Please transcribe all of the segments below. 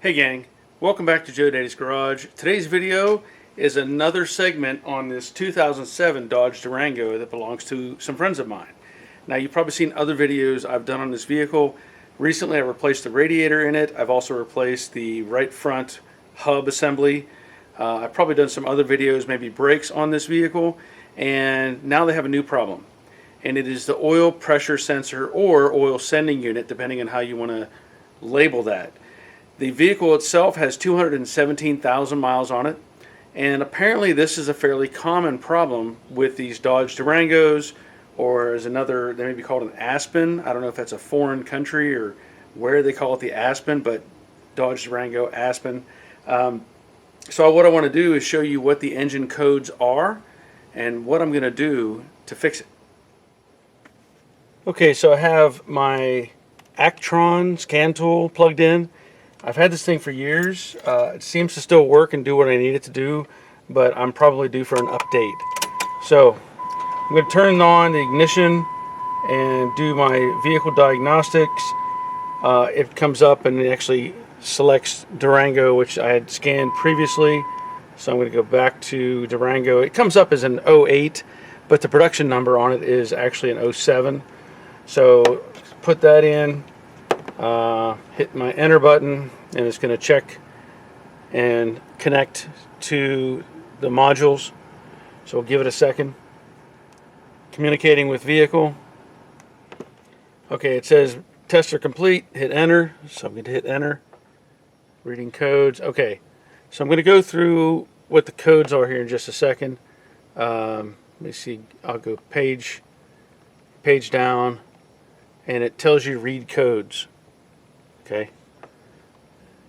Hey gang, welcome back to Joe Daddy's Garage. Today's video is another segment on this 2007 Dodge Durango that belongs to some friends of mine. Now you've probably seen other videos I've done on this vehicle. Recently I replaced the radiator in it. I've also replaced the right front hub assembly. I've probably done some other videos, maybe brakes on this vehicle, and now they have a new problem. And it is the oil pressure sensor or oil sending unit, depending on how you want to label that. The vehicle itself has 217,000 miles on it, and apparently this is a fairly common problem with these Dodge Durangos, or as another, they may be called an Aspen. I don't know if that's a foreign country or where they call it the Aspen, but Dodge Durango, Aspen. So what I want to do is show you what the engine codes are and what I'm going to do to fix it. Okay, so I have my Actron scan tool plugged in. I've had this thing for years. It seems to still work and do what I need it to do, but I'm probably due for an update. So I'm going to turn on the ignition and do my vehicle diagnostics. It comes up and it actually selects Durango, which I had scanned previously. So I'm going to go back to Durango. It comes up as an 08, but the production number on it is actually an 07. So put that in. Hit my enter button and it's going to check and connect to the modules, so we'll give it a second. Communicating with vehicle. Okay, it says tester complete, hit enter, so I'm going to hit enter. Reading codes. Okay, so I'm going to go through what the codes are here in just a second. Let me see, I'll go page down, and it tells you read codes. Okay,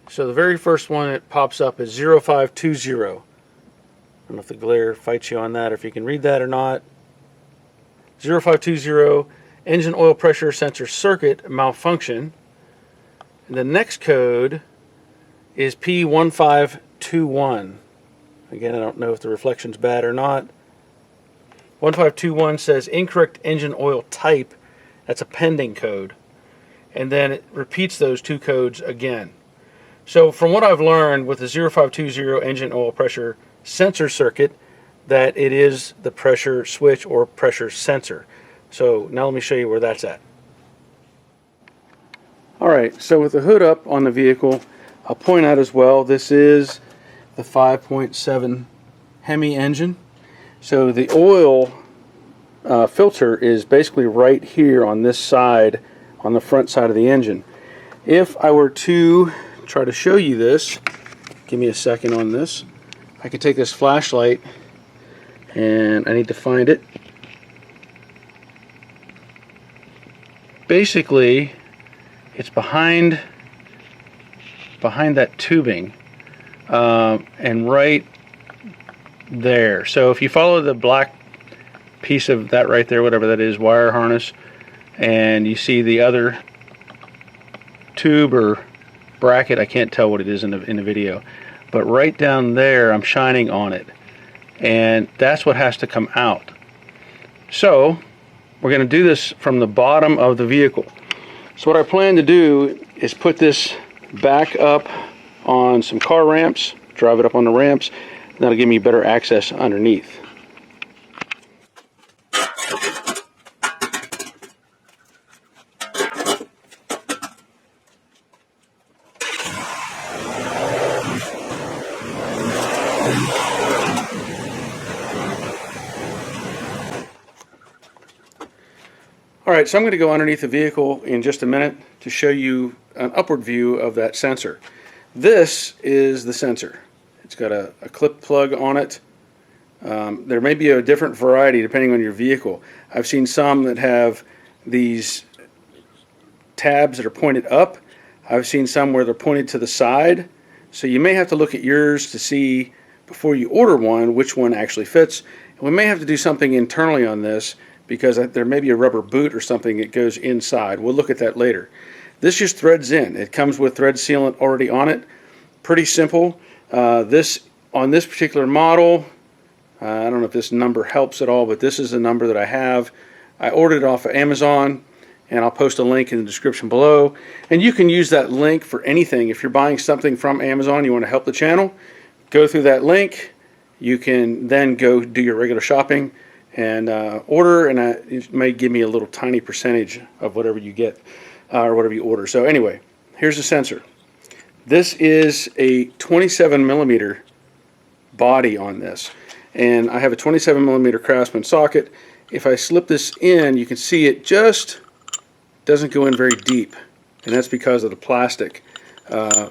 so the very first one that pops up is 0520. I don't know if the glare fights you on that, or if you can read that or not. 0520, engine oil pressure sensor circuit malfunction. And the next code is P1521. Again, I don't know if the reflection's bad or not. 1521 says incorrect engine oil type. That's a pending code. And then it repeats those two codes again. So from what I've learned with the 0520 engine oil pressure sensor circuit, that it is the pressure switch or pressure sensor. So now let me show you where that's at. Alright, so with the hood up on the vehicle, I'll point out as well, this is the 5.7 Hemi engine. So the oil filter is basically right here on this side, on the front side of the engine. If I were to try to show you this, give me a second on this. I can take this flashlight, and I need to find it. Basically, it's behind that tubing, and right there. So if you follow the black piece of that right there, whatever that is, wire harness, and you see the other tube or bracket, I can't tell what it is in the video, but right down there I'm shining on it, and that's what has to come out. So we're going to do this from the bottom of the vehicle. So what I plan to do is put this back up on some car ramps, drive it up on the ramps, and that'll give me better access underneath. Alright, so I'm going to go underneath the vehicle in just a minute to show you an upward view of that sensor. This is the sensor. It's got a clip plug on it. There may be a different variety depending on your vehicle. I've seen some that have these tabs that are pointed up. I've seen some where they're pointed to the side. So you may have to look at yours to see, before you order one, which one actually fits. And we may have to do something internally on this, because there may be a rubber boot or something that goes inside. We'll look at that later. This just threads in. It comes with thread sealant already on it. Pretty simple. On this particular model, I don't know if this number helps at all, but this is the number that I have. I ordered it off of Amazon, and I'll post a link in the description below. And you can use that link for anything. If you're buying something from Amazon, you want to help the channel, go through that link. You can then go do your regular shopping and order, and it may give me a little tiny percentage of whatever you get or whatever you order. So anyway, here's the sensor. This is a 27 millimeter body on this, and I have a 27 millimeter Craftsman socket. If I slip this in, you can see it just doesn't go in very deep, and that's because of the plastic.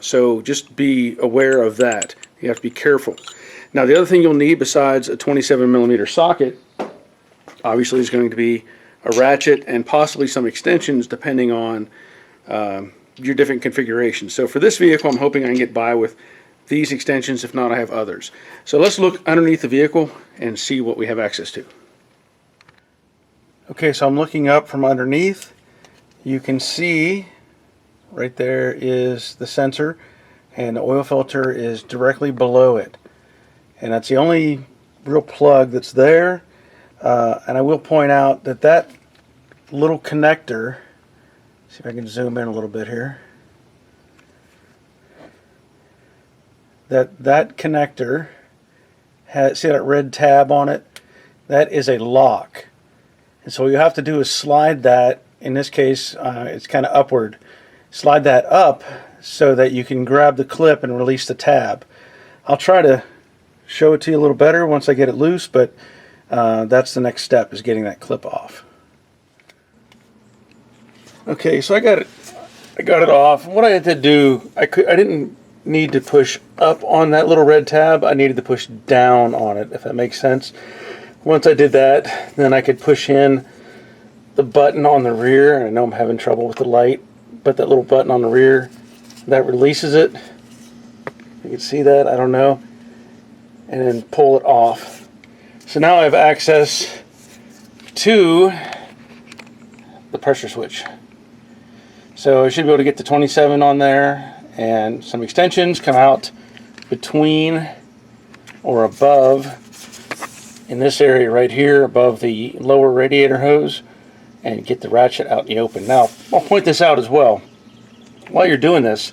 So just be aware of that. You have to be careful. Now, the other thing you'll need besides a 27 millimeter socket, obviously, is going to be a ratchet and possibly some extensions depending on your different configurations. So for this vehicle, I'm hoping I can get by with these extensions. If not, I have others. So let's look underneath the vehicle and see what we have access to. Okay, so I'm looking up from underneath. You can see right there is the sensor, and the oil filter is directly below it. And that's the only real plug that's there. And I will point out that that little connector, see if I can zoom in a little bit here, that connector has, see that red tab on it? That is a lock. And so what you have to do is slide that, in this case it's kind of upward, slide that up so that you can grab the clip and release the tab. I'll try to show it to you a little better once I get it loose, but that's the next step, is getting that clip off. Okay, so I got it off. What I had to do, I didn't need to push up on that little red tab. I needed to push down on it, if that makes sense. Once I did that, then I could push in the button on the rear. And I know I'm having trouble with the light, but that little button on the rear, that releases it. You can see that, I don't know. And then pull it off. So now I have access to the pressure switch. So I should be able to get the 27 on there, and some extensions come out between or above, in this area right here, above the lower radiator hose, and get the ratchet out in the open. Now, I'll point this out as well. While you're doing this,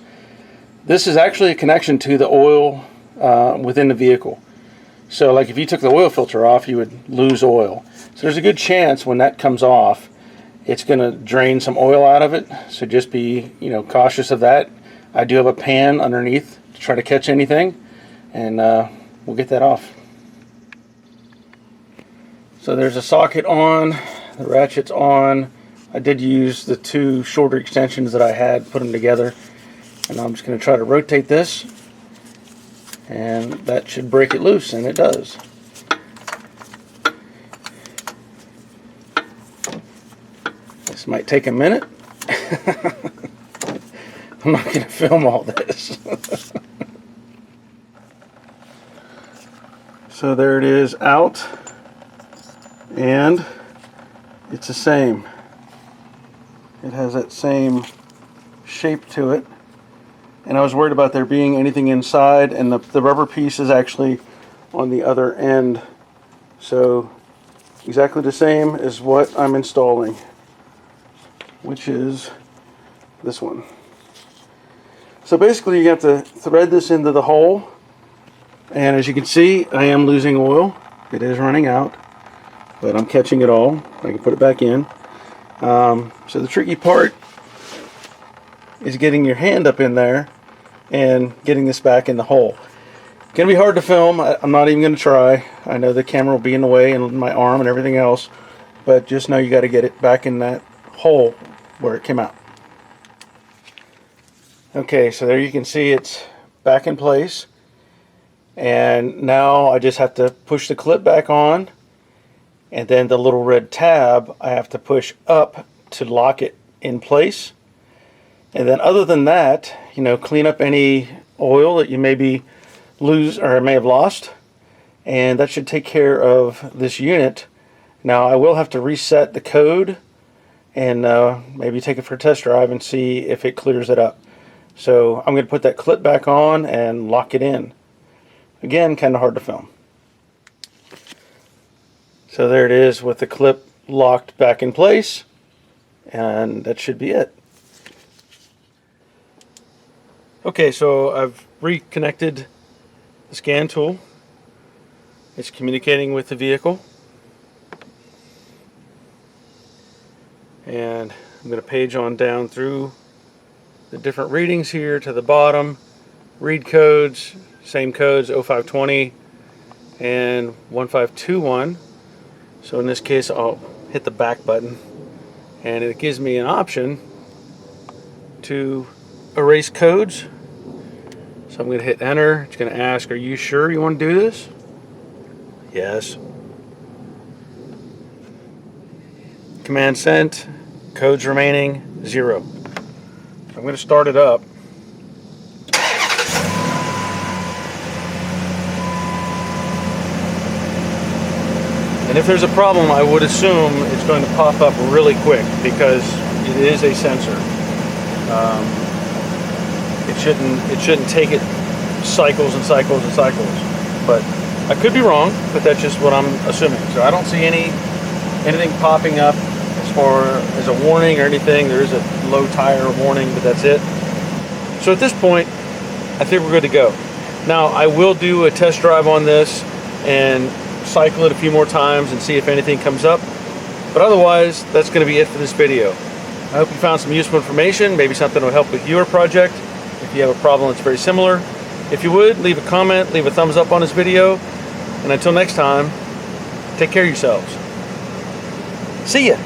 this is actually a connection to the oil within the vehicle. So like if you took the oil filter off, you would lose oil. So there's a good chance when that comes off, it's going to drain some oil out of it. So just be, cautious of that. I do have a pan underneath to try to catch anything, and we'll get that off. So there's a socket on, the ratchet's on. I did use the two shorter extensions that I had, put them together, and I'm just going to try to rotate this, and that should break it loose, and it does. This might take a minute. I'm not going to film all this. So there it is out, and it's the same. It has that same shape to it. And I was worried about there being anything inside, and the rubber piece is actually on the other end. So exactly the same as what I'm installing, which is this one. So basically you have to thread this into the hole, and as you can see, I am losing oil. It is running out, but I'm catching it all. I can put it back in. So the tricky part is getting your hand up in there and getting this back in the hole. It's gonna be hard to film. I'm not even gonna try. I know the camera will be in the way and my arm and everything else, but just know you got to get it back in that hole where it came out. Okay, so there you can see it's back in place, and now I just have to push the clip back on, and then the little red tab I have to push up to lock it in place. And then other than that, clean up any oil that you maybe lose or may have lost, and that should take care of this unit. Now I will have to reset the code and maybe take it for a test drive and see if it clears it up. So I'm going to put that clip back on and lock it in. Again, kind of hard to film. So there it is with the clip locked back in place, and that should be it. Okay, so I've reconnected the scan tool. It's communicating with the vehicle. And I'm going to page on down through the different readings here to the bottom. Read codes, same codes, 0520 and 1521. So in this case, I'll hit the back button, and it gives me an option to erase codes. So I'm going to hit enter. It's going to ask, are you sure you want to do this? Yes. Command sent. Codes remaining 0. So I'm going to start it up. And if there's a problem, I would assume it's going to pop up really quick because it is a sensor. It shouldn't take it cycles and cycles and cycles. But I could be wrong, but that's just what I'm assuming. So I don't see anything popping up as far as a warning or anything. There is a low tire warning, but that's it. So at this point, I think we're good to go. Now I will do a test drive on this and cycle it a few more times and see if anything comes up. But otherwise, that's going to be it for this video. I hope you found some useful information, maybe something will help with your project. If you have a problem that's very similar, if you would, leave a comment, leave a thumbs up on this video. And until next time, take care of yourselves. See ya.